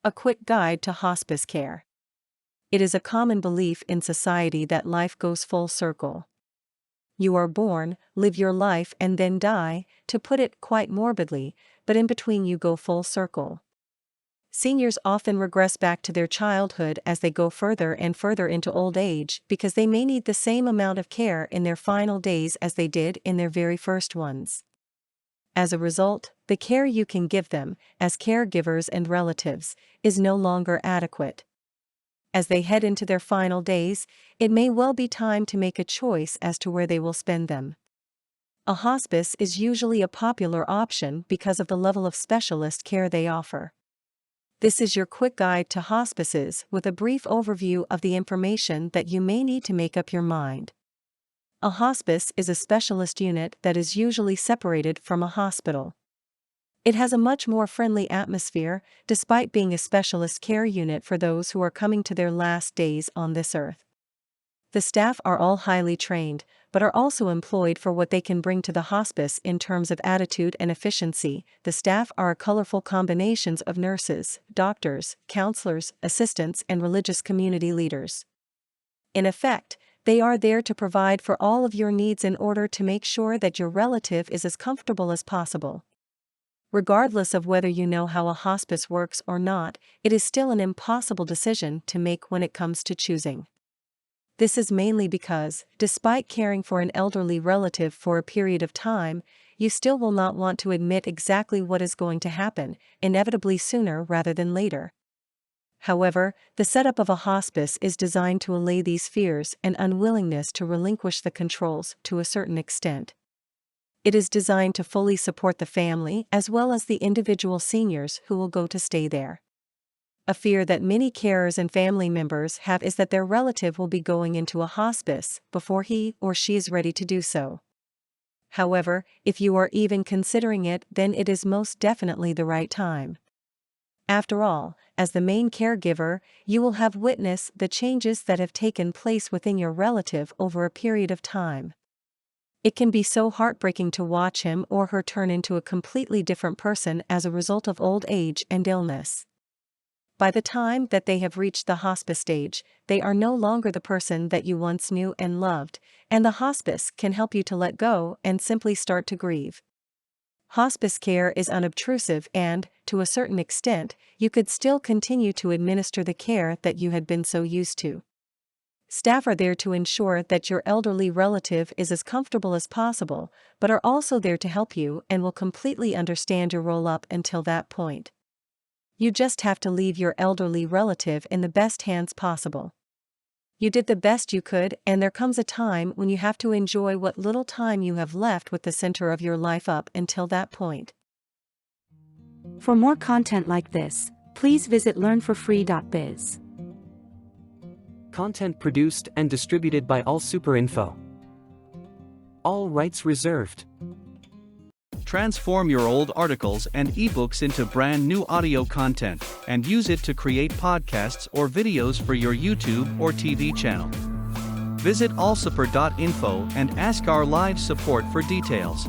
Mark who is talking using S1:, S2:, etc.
S1: A quick guide to hospice care. It is a common belief in society that life goes full circle. You are born, live your life and then die, to put it quite morbidly, but in between you go full circle. Seniors often regress back to their childhood as they go further and further into old age because they may need the same amount of care in their final days as they did in their very first ones. As a result, the care you can give them, as caregivers and relatives, is no longer adequate. As they head into their final days, it may well be time to make a choice as to where they will spend them. A hospice is usually a popular option because of the level of specialist care they offer. This is your quick guide to hospices with a brief overview of the information that you may need to make up your mind. A hospice is a specialist unit that is usually separated from a hospital. It has a much more friendly atmosphere, despite being a specialist care unit for those who are coming to their last days on this earth. The staff are all highly trained, but are also employed for what they can bring to the hospice in terms of attitude and efficiency. The staff are colorful combinations of nurses, doctors, counselors, assistants, and religious community leaders. In effect, they are there to provide for all of your needs in order to make sure that your relative is as comfortable as possible. Regardless of whether you know how a hospice works or not, it is still an impossible decision to make when it comes to choosing. This is mainly because, despite caring for an elderly relative for a period of time, you still will not want to admit exactly what is going to happen, inevitably sooner rather than later. However, the setup of a hospice is designed to allay these fears and unwillingness to relinquish the controls to a certain extent. It is designed to fully support the family as well as the individual seniors who will go to stay there. A fear that many carers and family members have is that their relative will be going into a hospice before he or she is ready to do so. However, if you are even considering it, then it is most definitely the right time. After all, as the main caregiver, you will have witnessed the changes that have taken place within your relative over a period of time. It can be so heartbreaking to watch him or her turn into a completely different person as a result of old age and illness. By the time that they have reached the hospice stage, they are no longer the person that you once knew and loved, and the hospice can help you to let go and simply start to grieve. Hospice care is unobtrusive and, to a certain extent, you could still continue to administer the care that you had been so used to. Staff are there to ensure that your elderly relative is as comfortable as possible, but are also there to help you and will completely understand your role up until that point. You just have to leave your elderly relative in the best hands possible. You did the best you could, and there comes a time when you have to enjoy what little time you have left with the center of your life up until that point.
S2: For more content like this, please visit learnforfree.biz.
S3: Content produced and distributed by AllSuperInfo. All rights reserved.
S4: Transform your old articles and ebooks into brand new audio content and use it to create podcasts or videos for your YouTube or TV channel. Visit allsuper.info and ask our live support for details.